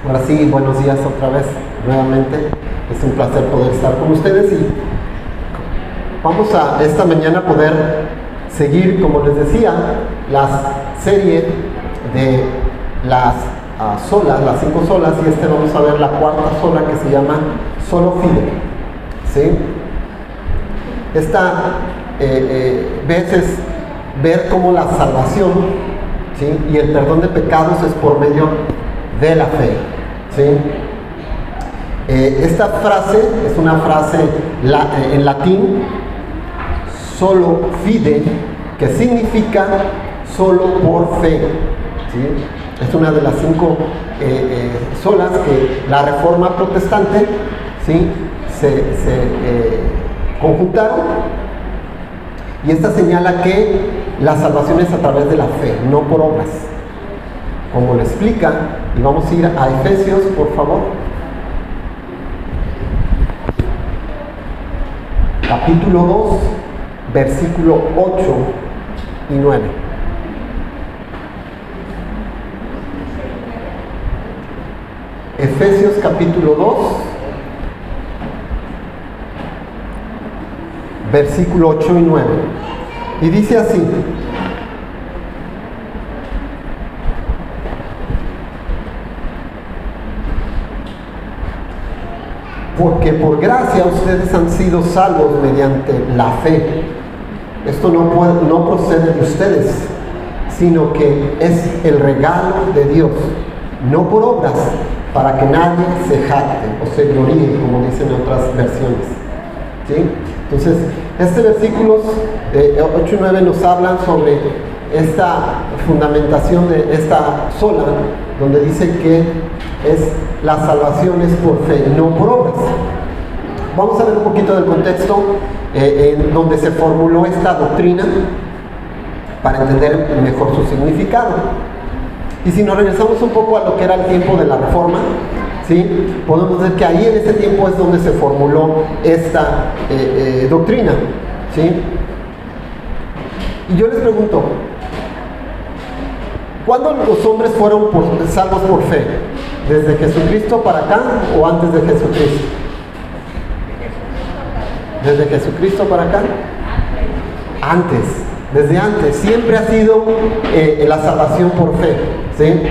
Ahora sí, buenos días otra vez, nuevamente. Es un placer poder estar con ustedes y vamos a esta mañana poder seguir, como les decía, la serie de las solas, las 5 solas, y vamos a ver la cuarta sola que se llama Solo Fide. ¿Sí? Esta vez es ver cómo la salvación, ¿sí?, y el perdón de pecados es por medio de la fe. ¿Sí? Esta frase es una frase en latín, solo fide, que significa solo por fe. ¿Sí? Es una de las 5 solas que la Reforma Protestante, ¿sí?, se conjuntaron, y esta señala que la salvación es a través de la fe, no por obras, como lo explica. Y vamos a ir a Efesios, por favor, capítulo 2, versículo 8 y 9. Efesios capítulo 2, versículo 8 y 9. Y dice así: porque por gracia ustedes han sido salvos mediante la fe. Esto no procede de ustedes, sino que es el regalo de Dios, no por obras, para que nadie se jacte o se gloríe, como dicen en otras versiones. ¿Sí? Entonces, versículos 8 y 9 nos hablan sobre esta fundamentación de esta sola, donde dice que la salvación es por fe, no por obras. Vamos a ver un poquito del contexto en donde se formuló esta doctrina para entender mejor su significado. Y si nos regresamos un poco a lo que era el tiempo de la Reforma, ¿sí?, podemos ver que ahí en ese tiempo es donde se formuló esta doctrina. ¿Sí? Y yo les pregunto, ¿cuándo los hombres fueron salvos por fe? ¿Desde Jesucristo para acá o antes de Jesucristo? ¿Desde Jesucristo para acá? Antes, desde antes. Siempre ha sido la salvación por fe. ¿Sí?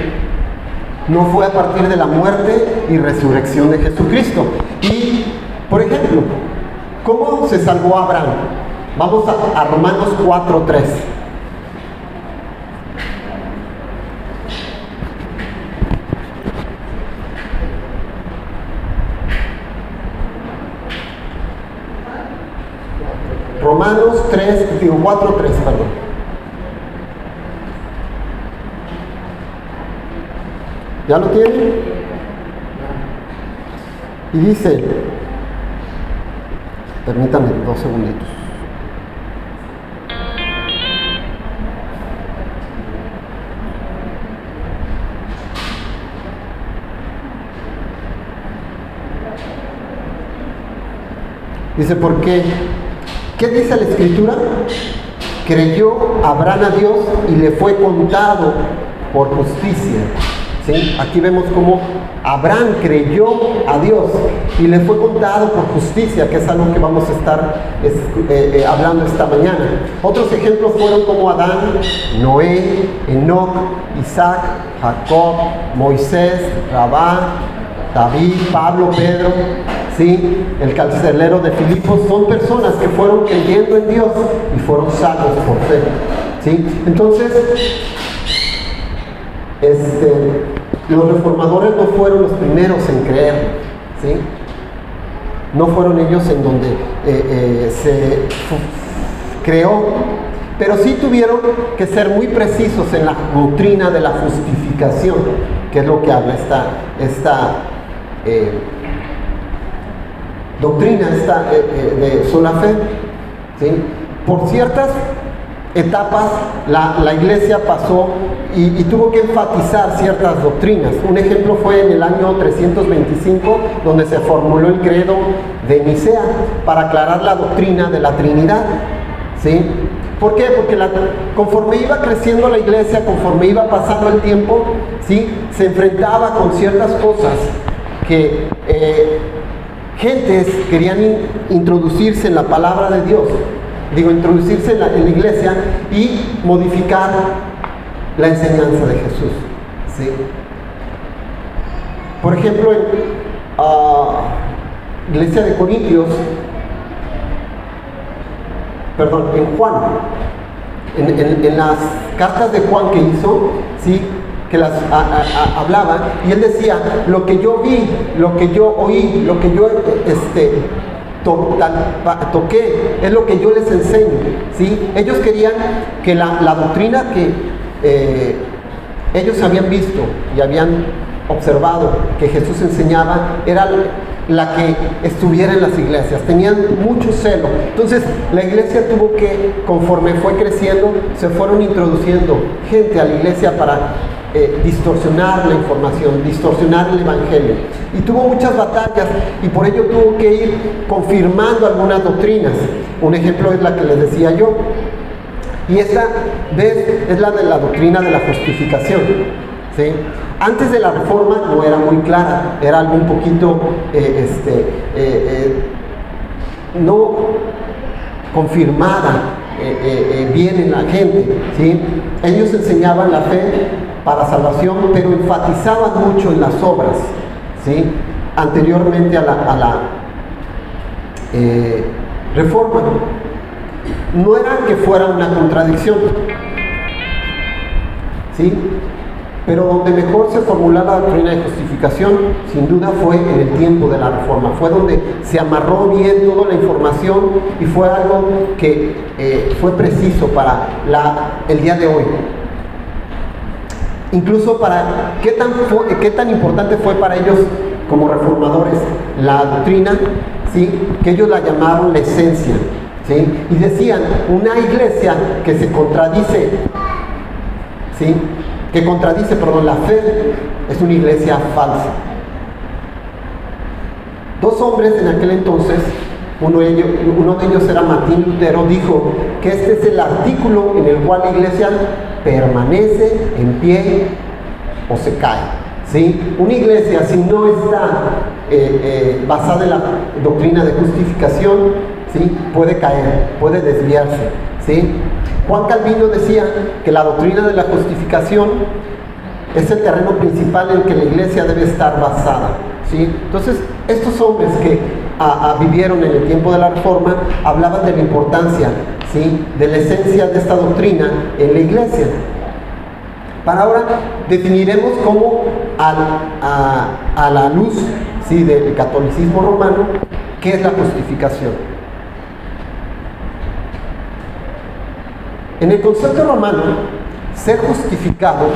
No fue a partir de la muerte y resurrección de Jesucristo. Y, por ejemplo, ¿cómo se salvó Abraham? Vamos a Romanos 4:3. Romanos 4:3, perdón. ¿Ya lo tienen? Y dice, permítanme 2 segunditos. Dice, ¿por qué? ¿Qué dice la Escritura? Creyó Abraham a Dios y le fue contado por justicia. ¿Sí? Aquí vemos cómo Abraham creyó a Dios y le fue contado por justicia, que es algo que vamos a estar hablando esta mañana. Otros ejemplos fueron como Adán, Noé, Enoc, Isaac, Jacob, Moisés, Rabá, David, Pablo, Pedro, ¿sí?, el carcelero de Filipos. Son personas que fueron creyendo en Dios y fueron salvos por fe. ¿Sí? Entonces, los reformadores no fueron los primeros en creer. ¿Sí? No fueron ellos en donde se creó, pero sí tuvieron que ser muy precisos en la doctrina de la justificación, que es lo que habla esta doctrina de sola fe. ¿Sí? Por ciertas etapas la iglesia pasó y tuvo que enfatizar ciertas doctrinas. Un ejemplo fue en el año 325, donde se formuló el credo de Nicea para aclarar la doctrina de la Trinidad. ¿Sí? ¿Por qué? Porque conforme iba creciendo la iglesia, conforme iba pasando el tiempo, ¿sí?, se enfrentaba con ciertas cosas que gentes querían introducirse en la palabra de Dios, introducirse en la iglesia y modificar la enseñanza de Jesús, ¿sí? Por ejemplo, en iglesia de Corintios, en Juan, en las cartas de Juan que hizo, ¿sí?, que las hablaba, y él decía: lo que yo vi, lo que yo oí, lo que yo toqué, es lo que yo les enseño, ¿sí? Ellos querían que la doctrina que ellos habían visto y habían observado que Jesús enseñaba era la que estuviera en las iglesias. Tenían mucho celo. Entonces la iglesia tuvo que, conforme fue creciendo, se fueron introduciendo gente a la iglesia para distorsionar la información, distorsionar el evangelio, y tuvo muchas batallas, y por ello tuvo que ir confirmando algunas doctrinas. Un ejemplo es la que les decía yo, y esta vez es la de la doctrina de la justificación, ¿sí? Antes de la Reforma no era muy clara, era algo un poquito no confirmada bien en la gente, ¿sí? Ellos enseñaban la fe para salvación, pero enfatizaban mucho en las obras, ¿sí?, anteriormente a la Reforma. No era que fuera una contradicción, ¿sí?, pero donde mejor se formuló la doctrina de justificación, sin duda, fue en el tiempo de la Reforma. Fue donde se amarró bien toda la información, y fue algo que fue preciso para el día de hoy. Incluso para qué tan importante fue para ellos como reformadores la doctrina, ¿sí?, que ellos la llamaron la esencia, ¿sí?, y decían: una iglesia que se contradice, ¿sí?, la fe, es una iglesia falsa. Dos hombres en aquel entonces, uno de ellos era Martín Lutero, dijo que este es el artículo en el cual la iglesia permanece en pie o se cae, ¿sí? Una iglesia, si no está basada en la doctrina de justificación, ¿sí?, puede caer, puede desviarse, ¿sí? Juan Calvino decía que la doctrina de la justificación es el terreno principal en que la iglesia debe estar basada, ¿sí? Entonces, estos hombres que vivieron en el tiempo de la Reforma hablaban de la importancia, ¿sí?, de la esencia de esta doctrina en la iglesia. Para ahora definiremos cómo, a la luz, ¿sí?, del catolicismo romano, qué es la justificación. En el concepto romano, ser justificado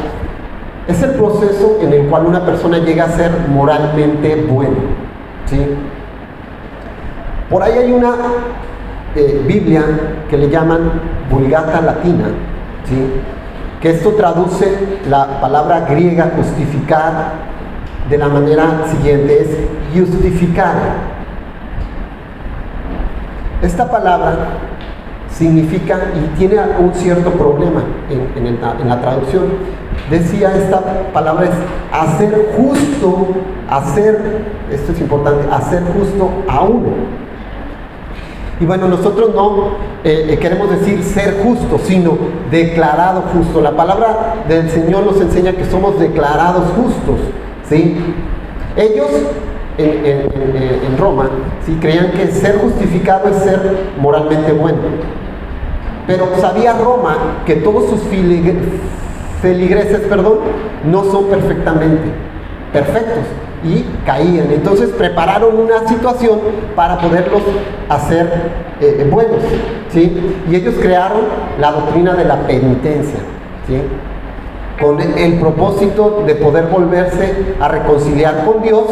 es el proceso en el cual una persona llega a ser moralmente bueno, ¿sí? Por ahí hay una Biblia que le llaman Vulgata Latina, ¿sí?, que esto traduce la palabra griega justificar de la manera siguiente: es justificar. Esta palabra significa, y tiene un cierto problema en la traducción. Decía, esta palabra es hacer justo, esto es importante, hacer justo a uno. Y bueno, nosotros no queremos decir ser justo, sino declarado justo. La palabra del Señor nos enseña que somos declarados justos, ¿sí? Ellos en Roma, ¿sí?, creían que ser justificado es ser moralmente bueno. Pero sabía Roma que todos sus feligreses, no son perfectamente perfectos y caían. Entonces prepararon una situación para poderlos hacer buenos, ¿sí? Y ellos crearon la doctrina de la penitencia, ¿sí?, con el propósito de poder volverse a reconciliar con Dios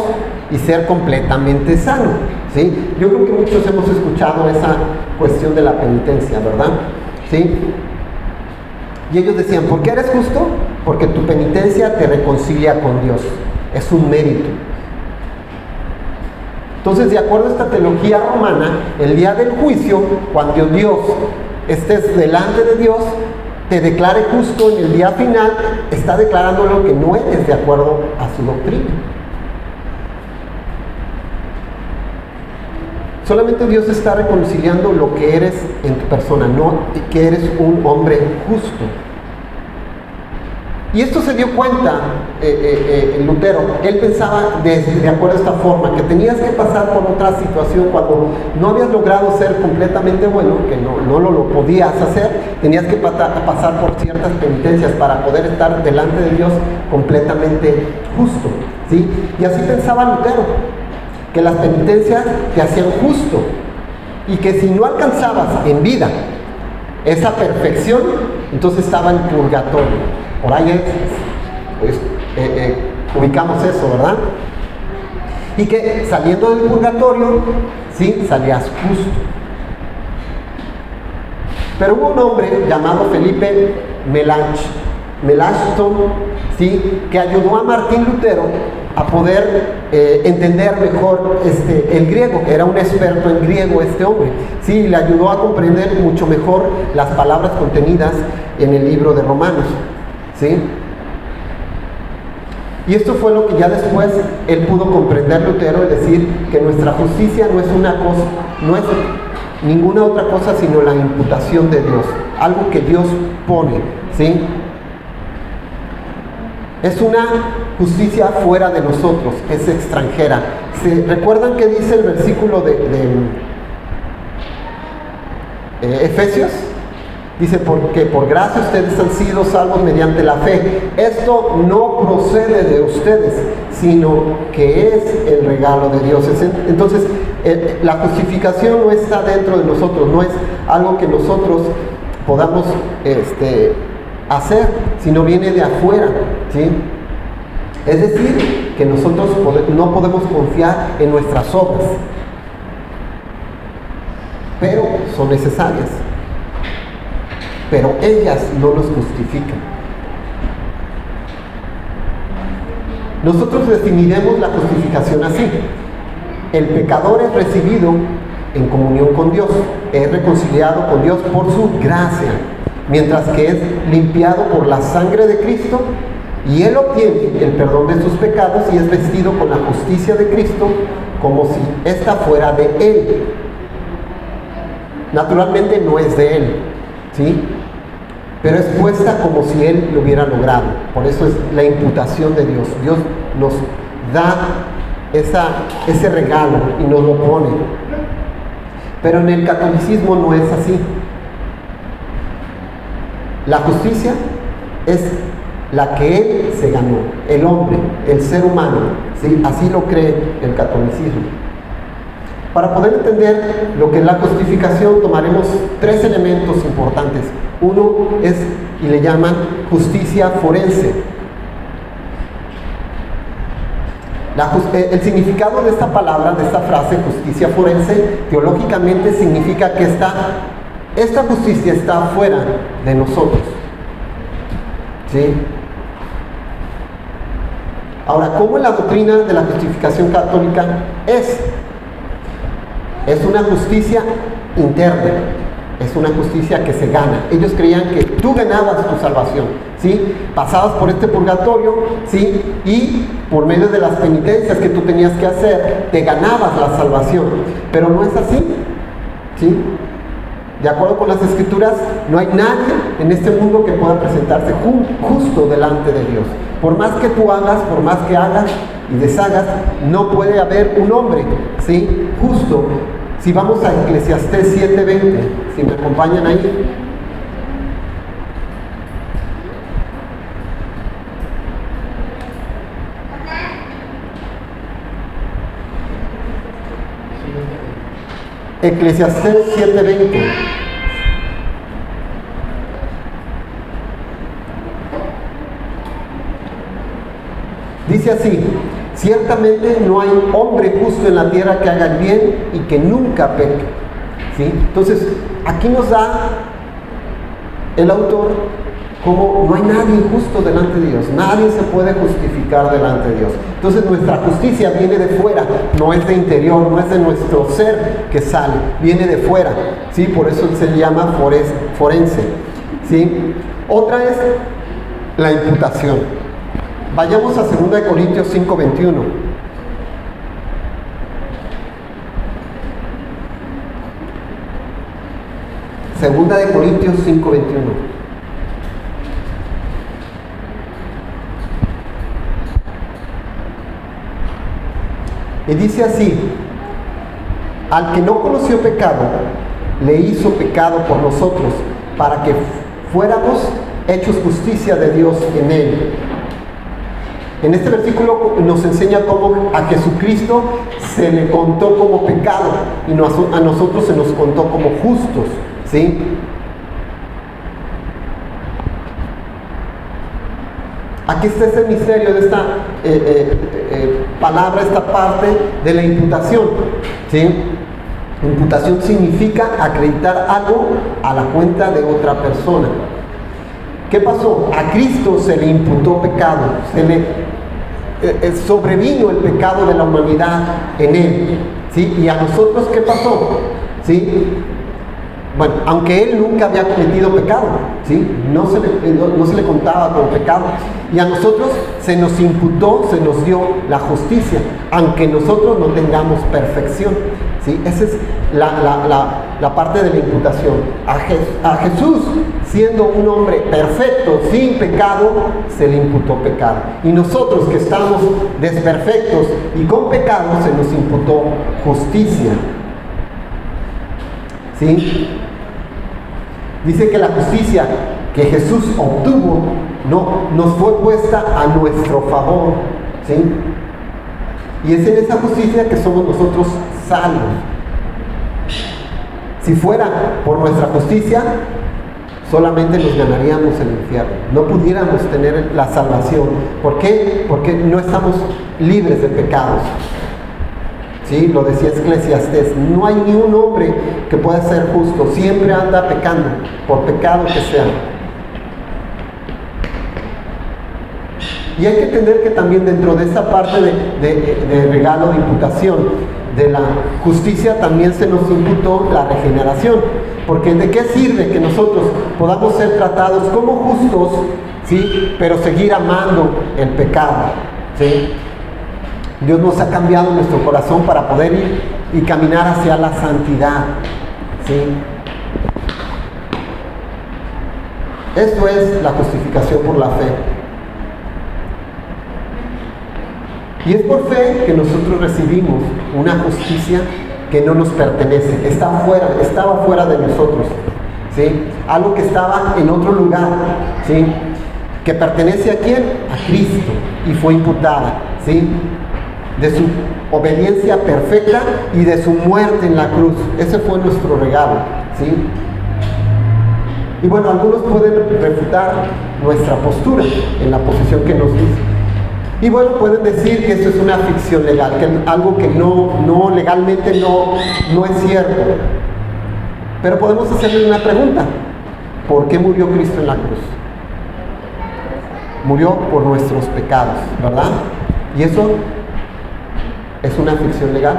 y ser completamente sano, ¿sí? Yo creo que muchos hemos escuchado esa cuestión de la penitencia, ¿verdad? ¿Sí? Y ellos decían: ¿por qué eres justo? Porque tu penitencia te reconcilia con Dios, es un mérito. Entonces, de acuerdo a esta teología romana, el día del juicio, cuando Dios estés delante de Dios, te declare justo en el día final, está declarando lo que no eres de acuerdo a su doctrina. Solamente Dios está reconciliando lo que eres en tu persona, no que eres un hombre justo. Y esto se dio cuenta Lutero. Él pensaba de acuerdo a esta forma, que tenías que pasar por otra situación cuando no habías logrado ser completamente bueno, que no lo podías hacer, tenías que pasar por ciertas penitencias para poder estar delante de Dios completamente justo, ¿sí? Y así pensaba Lutero, que las penitencias te hacían justo y que si no alcanzabas en vida esa perfección, entonces estaba en purgatorio. Por ahí ubicamos eso, ¿verdad? Y que saliendo del purgatorio, sí, salías justo. Pero hubo un hombre llamado Felipe Melanchthon, ¿sí?, que ayudó a Martín Lutero a poder entender mejor el griego. Era un experto en griego este hombre, sí, le ayudó a comprender mucho mejor las palabras contenidas en el libro de Romanos, ¿sí? Y esto fue lo que ya después él pudo comprender, Lutero, y decir que nuestra justicia no es una cosa, no es ninguna otra cosa sino la imputación de Dios, algo que Dios pone, ¿sí? Es una justicia fuera de nosotros, es extranjera. ¿Se recuerdan que dice el versículo de Efesios? Dice, porque por gracia ustedes han sido salvos mediante la fe. Esto no procede de ustedes, sino que es el regalo de Dios. Entonces, la justificación no está dentro de nosotros, no es algo que nosotros podamos hacer, sino viene de afuera, ¿sí? Es decir, que nosotros no podemos confiar en nuestras obras, pero son necesarias. Pero ellas no nos justifican. Nosotros definiremos la justificación así: el pecador es recibido en comunión con Dios, es reconciliado con Dios por su gracia, mientras que es limpiado por la sangre de Cristo, y él obtiene el perdón de sus pecados y es vestido con la justicia de Cristo como si ésta fuera de él. Naturalmente no es de él, ¿sí?, pero es puesta como si él lo hubiera logrado. Por eso es la imputación de Dios. Dios nos da ese regalo y nos lo pone. Pero en el catolicismo no es así. La justicia es la que él se ganó, el hombre, el ser humano, ¿sí? Así lo cree el catolicismo. Para poder entender lo que es la justificación, tomaremos tres elementos importantes. Uno es, y le llaman justicia forense. El significado de esta palabra, de esta frase, justicia forense, teológicamente significa que esta justicia está fuera de nosotros, ¿sí? Ahora, ¿cómo es la doctrina de la justificación católica? Es una justicia interna, es una justicia que se gana. Ellos creían que tú ganabas tu salvación, ¿sí? Pasabas por este purgatorio, ¿sí? Y por medio de las penitencias que tú tenías que hacer, te ganabas la salvación. Pero no es así, ¿sí? De acuerdo con las Escrituras, no hay nadie en este mundo que pueda presentarse justo delante de Dios. Por más que tú hagas, por más que hagas y deshagas, no puede haber un hombre, ¿sí?, justo. Si vamos a Eclesiastés 7:20, si me acompañan ahí. Eclesiastés 7:20. Dice así: ciertamente no hay hombre justo en la tierra que haga el bien y que nunca peque, ¿sí? Entonces, aquí nos da el autor como no hay nadie justo delante de Dios, nadie se puede justificar delante de Dios. Entonces nuestra justicia viene de fuera, no es de interior, no es de nuestro ser que sale, viene de fuera, ¿sí? Por eso se llama forense, ¿sí? Otra es la imputación. Vayamos a 2 Corintios 5:21. Segunda de Corintios 5:21. Y dice así: al que no conoció pecado, le hizo pecado por nosotros, para que fuéramos hechos justicia de Dios en él. En este versículo nos enseña cómo a Jesucristo se le contó como pecado y a nosotros se nos contó como justos, ¿sí? Aquí está ese misterio de esta palabra, esta parte de la imputación, ¿sí? Imputación significa acreditar algo a la cuenta de otra persona. ¿Qué pasó? A Cristo se le imputó pecado, se le sobrevino el pecado de la humanidad en él, ¿sí? Y a nosotros, ¿qué pasó? ¿Sí? Bueno, aunque él nunca había cometido pecado, ¿sí? No se le contaba como pecado. Y a nosotros se nos imputó, se nos dio la justicia, aunque nosotros no tengamos perfección, ¿sí? Esa es la parte de la imputación. A Jesús, siendo un hombre perfecto, sin pecado, se le imputó pecado. Y nosotros que estamos desperfectos y con pecado, se nos imputó justicia, ¿sí? Dice que la justicia que Jesús obtuvo no nos fue puesta a nuestro favor, ¿sí? Y es en esa justicia que somos nosotros salvos. Si fuera por nuestra justicia, solamente nos ganaríamos el infierno, no pudiéramos tener la salvación. ¿Por qué? Porque no estamos libres de pecados. Sí, lo decía Eclesiastés, no hay ni un hombre que pueda ser justo, siempre anda pecando, por pecado que sea. Y hay que entender que también dentro de esa parte de regalo de imputación, de la justicia, también se nos imputó la regeneración. Porque ¿de qué sirve que nosotros podamos ser tratados como justos, ¿sí? Pero seguir amando el pecado, ¿sí? Dios nos ha cambiado nuestro corazón para poder ir y caminar hacia la santidad, ¿sí? Esto es la justificación por la fe. Y es por fe que nosotros recibimos una justicia que no nos pertenece, estaba fuera de nosotros, ¿sí? Algo que estaba en otro lugar, ¿sí? Que pertenece a quién? A Cristo, y fue imputada, ¿sí? De su obediencia perfecta y de su muerte en la cruz. Ese fue nuestro regalo, ¿sí? Y bueno, algunos pueden refutar nuestra postura en la posición que nos dice. Y bueno, pueden decir que eso es una ficción legal, que es algo que no legalmente no es cierto. Pero podemos hacerle una pregunta: ¿por qué murió Cristo en la cruz? Murió por nuestros pecados, ¿verdad? Y eso es una ficción legal.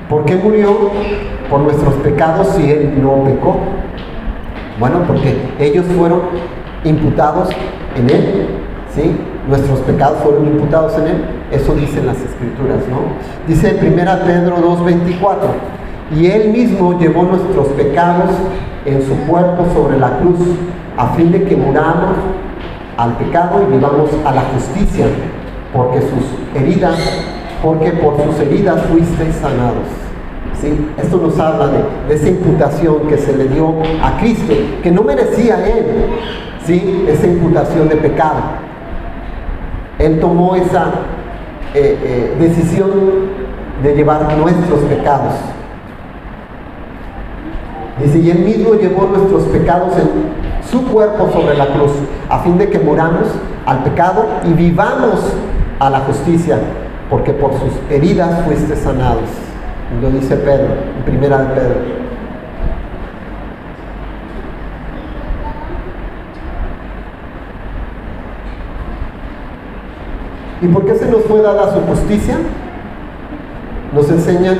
¿Por qué murió por nuestros pecados si Él no pecó? Bueno, porque ellos fueron imputados en Él, ¿sí? Nuestros pecados fueron imputados en Él. Eso dicen las Escrituras, ¿no? Dice 1 Pedro 2:24: y Él mismo llevó nuestros pecados en su cuerpo sobre la cruz, a fin de que muramos al pecado y vivamos a la justicia, porque por sus heridas fuisteis sanados, ¿sí? Esto nos habla de esa imputación que se le dio a Cristo, que no merecía Él, ¿sí? Esa imputación de pecado. Él tomó esa decisión de llevar nuestros pecados. Dice, y Él mismo llevó nuestros pecados en su cuerpo sobre la cruz, a fin de que muramos al pecado y vivamos a la justicia, porque por sus heridas fuiste sanados. Lo dice Pedro, en 1 Pedro. ¿Y por qué se nos fue dada su justicia? Nos enseña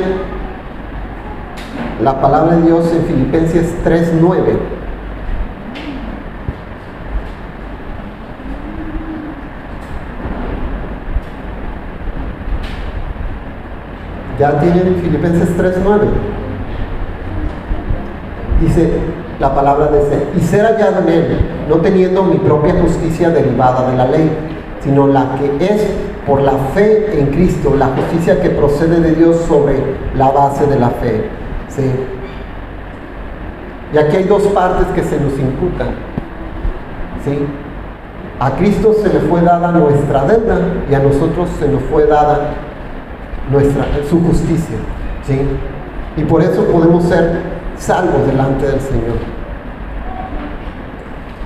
la palabra de Dios en Filipenses 3:9. Ya tienen Filipenses 3:9. Dice la palabra de ser, y ser hallado en él, no teniendo mi propia justicia derivada de la ley, sino la que es por la fe en Cristo, la justicia que procede de Dios sobre la base de la fe. ¿Sí? Y aquí hay dos partes que se nos imputan. ¿Sí? A Cristo se le fue dada nuestra deuda y a nosotros se nos fue dada su justicia. ¿Sí? Y por eso podemos ser salvos delante del Señor.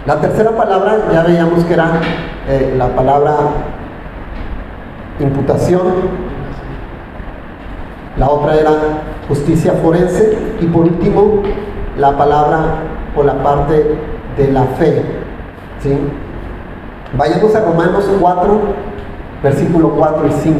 La tercera palabra ya veíamos que era la palabra imputación. La otra era justicia forense. Y por último, la palabra o la parte de la fe. ¿Sí? Vayamos a Romanos 4, versículo 4 y 5.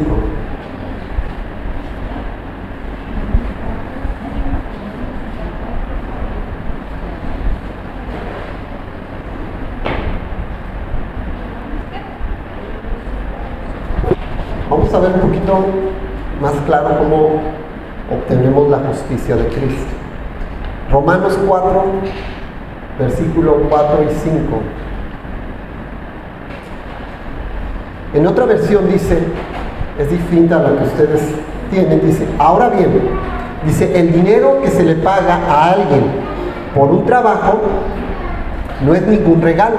Vamos a ver un poquito más claro cómo obtenemos la justicia de Cristo. Romanos 4, versículo 4 y 5. En otra versión dice, es distinta a la que ustedes tienen, dice, ahora bien, dice, el dinero que se le paga a alguien por un trabajo no es ningún regalo,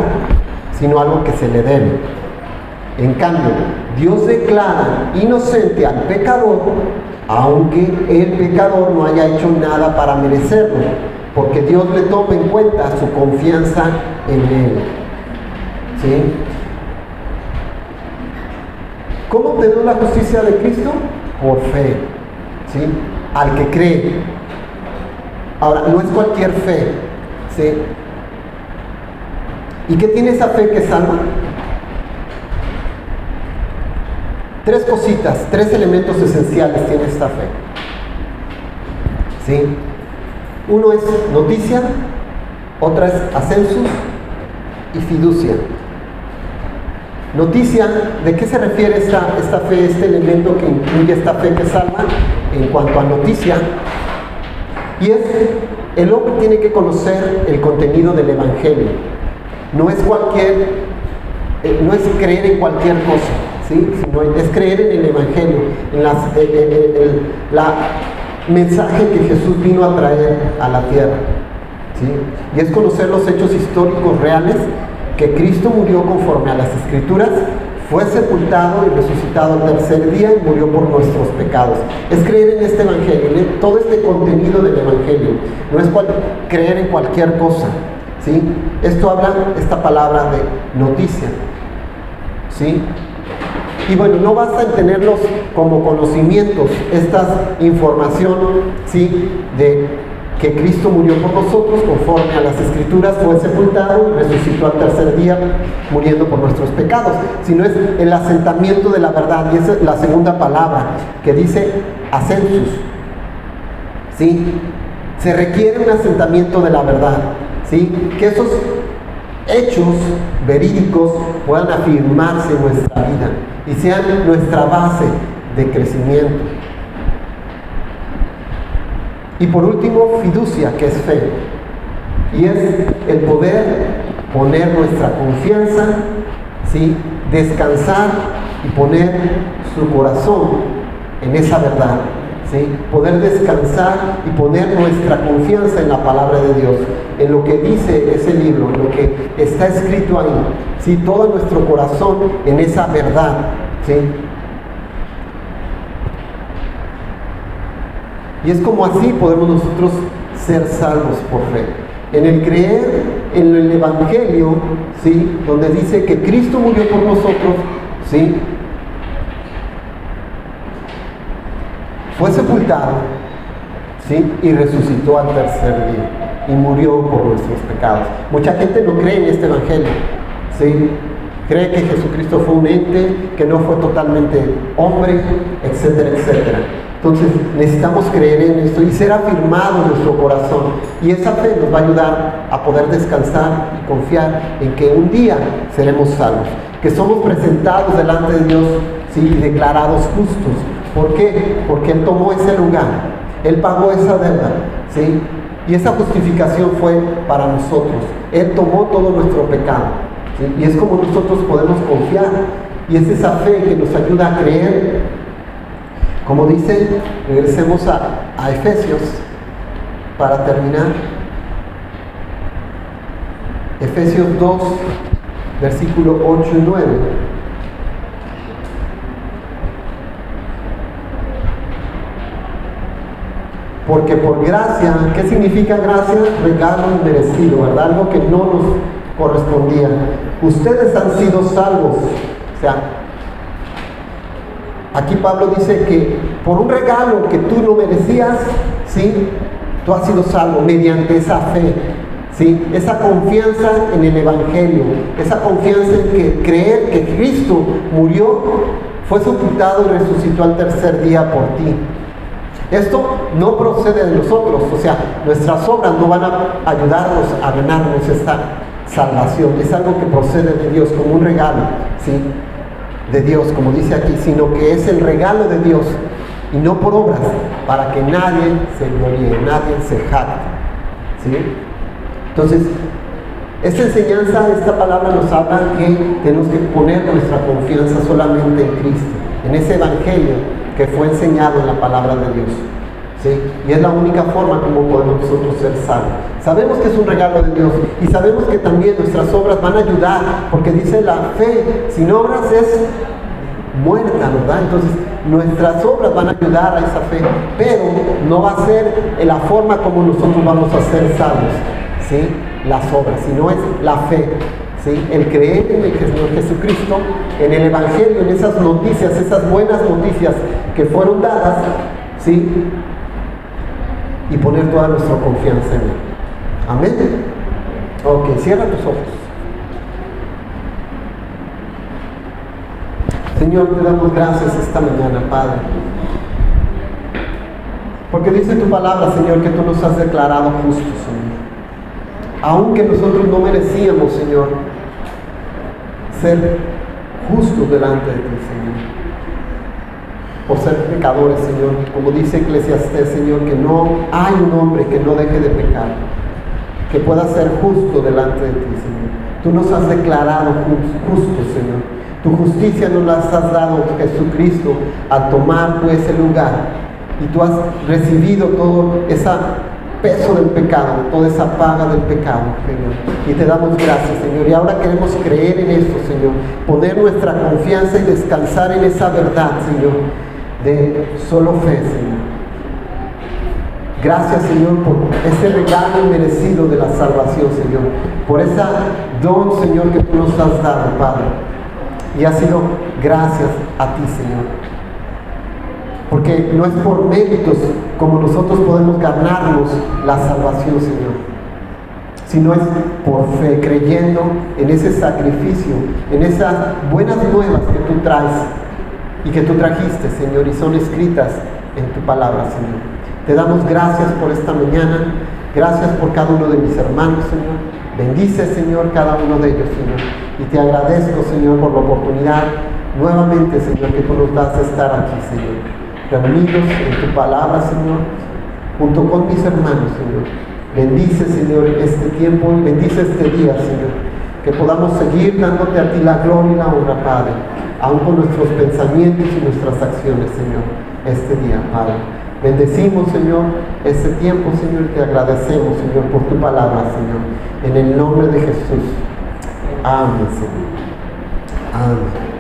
sino algo que se le debe. En cambio, Dios declara inocente al pecador, aunque el pecador no haya hecho nada para merecerlo, porque Dios le toma en cuenta su confianza en él. ¿Sí? ¿Cómo obtenemos la justicia de Cristo? Por fe. ¿Sí? Al que cree. Ahora, no es cualquier fe. ¿Sí? ¿Y qué tiene esa fe que salva? Tres cositas, tres elementos esenciales tiene esta fe. ¿Sí? Uno es noticia, otra es ascensus y fiducia. Noticia, ¿de qué se refiere esta fe, este elemento que incluye esta fe que salva? En cuanto a noticia, y es, el hombre tiene que conocer el contenido del Evangelio. No es creer en cualquier cosa. ¿Sí? Sino es creer en el Evangelio, en la mensaje que Jesús vino a traer a la tierra. ¿Sí? Y es conocer los hechos históricos reales, que Cristo murió conforme a las Escrituras, fue sepultado y resucitado al tercer día y murió por nuestros pecados. Es creer en este Evangelio, en todo este contenido del Evangelio. No es creer en cualquier cosa. ¿Sí? Esto habla, esta palabra de noticia. ¿Sí? Y bueno, no basta en tenerlos como conocimientos, esta información, ¿sí?, de que Cristo murió por nosotros conforme a las Escrituras, fue sepultado y resucitó al tercer día muriendo por nuestros pecados, sino es el asentamiento de la verdad. Y esa es la segunda palabra que dice ascensus. ¿Sí? Se requiere un asentamiento de la verdad, ¿sí? Que esos hechos verídicos puedan afirmarse en nuestra vida y sean nuestra base de crecimiento. Y por último, fiducia, que es fe, y es el poder poner nuestra confianza, ¿sí?, descansar y poner su corazón en esa verdad, ¿sí? Poder descansar y poner nuestra confianza en la palabra de Dios, en lo que dice ese libro, en lo que está escrito ahí, ¿sí? Todo nuestro corazón en esa verdad, ¿sí? Y es como así podemos nosotros ser salvos por fe. En el creer en el Evangelio, ¿sí?, donde dice que Cristo murió por nosotros, ¿sí?, fue sepultado, ¿sí?, y resucitó al tercer día y murió por nuestros pecados. Mucha gente no cree en este Evangelio, ¿sí? cree que Jesucristo fue un ente, que no fue totalmente hombre, etcétera, etcétera. Entonces necesitamos creer en esto y ser afirmado en nuestro corazón. Y esa fe nos va a ayudar a poder descansar y confiar en que un día seremos salvos. Que somos presentados delante de Dios, ¿sí? Y declarados justos. ¿Por qué? Porque Él tomó ese lugar. Él pagó esa deuda, ¿sí? Y esa justificación fue para nosotros. Él tomó todo nuestro pecado, ¿sí? Y es como nosotros podemos confiar. Y es esa fe que nos ayuda a creer. Como dice, regresemos a Efesios para terminar. Efesios 2, versículo 8 y 9. Porque por gracia, ¿qué significa gracia? Regalo inmerecido, ¿verdad? Algo que no nos correspondía. Ustedes han sido salvos. O sea, aquí Pablo dice que por un regalo que tú no merecías, ¿sí? Tú has sido salvo mediante esa fe, ¿sí? Esa confianza en el Evangelio, esa confianza en que creer que Cristo murió, fue sepultado y resucitó al tercer día por ti. Esto no procede de nosotros, o sea, nuestras obras no van a ayudarnos a ganarnos esta salvación. Es algo que procede de Dios como un regalo, ¿sí? De Dios, como dice aquí, sino que es el regalo de Dios y no por obras, para que nadie se gloríe, nadie se jacte, ¿sí? Entonces, esta enseñanza, esta palabra nos habla que tenemos que poner nuestra confianza solamente en Cristo, en ese Evangelio que fue enseñado en la palabra de Dios, ¿sí? Y es la única forma como podemos nosotros ser salvos. Sabemos que es un regalo de Dios y sabemos que también nuestras obras van a ayudar, porque dice la fe sin obras es muerta, ¿verdad? Entonces nuestras obras van a ayudar a esa fe, pero no va a ser en la forma como nosotros vamos a ser salvos, ¿sí? Las obras, sino es la fe, ¿sí? El creer en el Señor Jesucristo, en el Evangelio, en esas noticias, esas buenas noticias que fueron dadas, ¿sí? Y poner toda nuestra confianza en Él. Amén. Ok, cierra tus ojos. Señor, te damos gracias esta mañana, Padre. Porque dice tu palabra, Señor, que tú nos has declarado justos, Señor. Aunque nosotros no merecíamos, Señor, ser justos delante de ti, Señor. Por ser pecadores, Señor. Como dice Eclesiastés, Señor, que no hay un hombre que no deje de pecar, que pueda ser justo delante de ti, Señor. Tú nos has declarado justos, Señor. Tu justicia nos la has dado, Jesucristo, al tomar tú ese lugar. Y tú has recibido todo ese peso del pecado, toda esa paga del pecado, Señor. Y te damos gracias, Señor. Y ahora queremos creer en esto, Señor. Poner nuestra confianza y descansar en esa verdad, Señor, de solo fe, Señor. Gracias, Señor, por ese regalo inmerecido de la salvación, Señor. Por ese don, Señor, que tú nos has dado, Padre. Y ha sido gracias a ti, Señor. Porque no es por méritos como nosotros podemos ganarnos la salvación, Señor, sino es por fe, creyendo en ese sacrificio, en esas buenas nuevas que tú traes y que tú trajiste, Señor, y son escritas en tu palabra, Señor. Te damos gracias por esta mañana, gracias por cada uno de mis hermanos, Señor. Bendice, Señor, cada uno de ellos, Señor. Y te agradezco, Señor, por la oportunidad nuevamente, Señor, que tú nos das de estar aquí, Señor, reunidos en tu palabra, Señor, junto con mis hermanos, Señor. Bendice, Señor, este tiempo y bendice este día, Señor. Que podamos seguir dándote a ti la gloria y la honra, Padre, aun con nuestros pensamientos y nuestras acciones, Señor, este día, Padre. Bendecimos, Señor, este tiempo, Señor, y te agradecemos, Señor, por tu palabra, Señor. En el nombre de Jesús. Amén, Señor. Amén.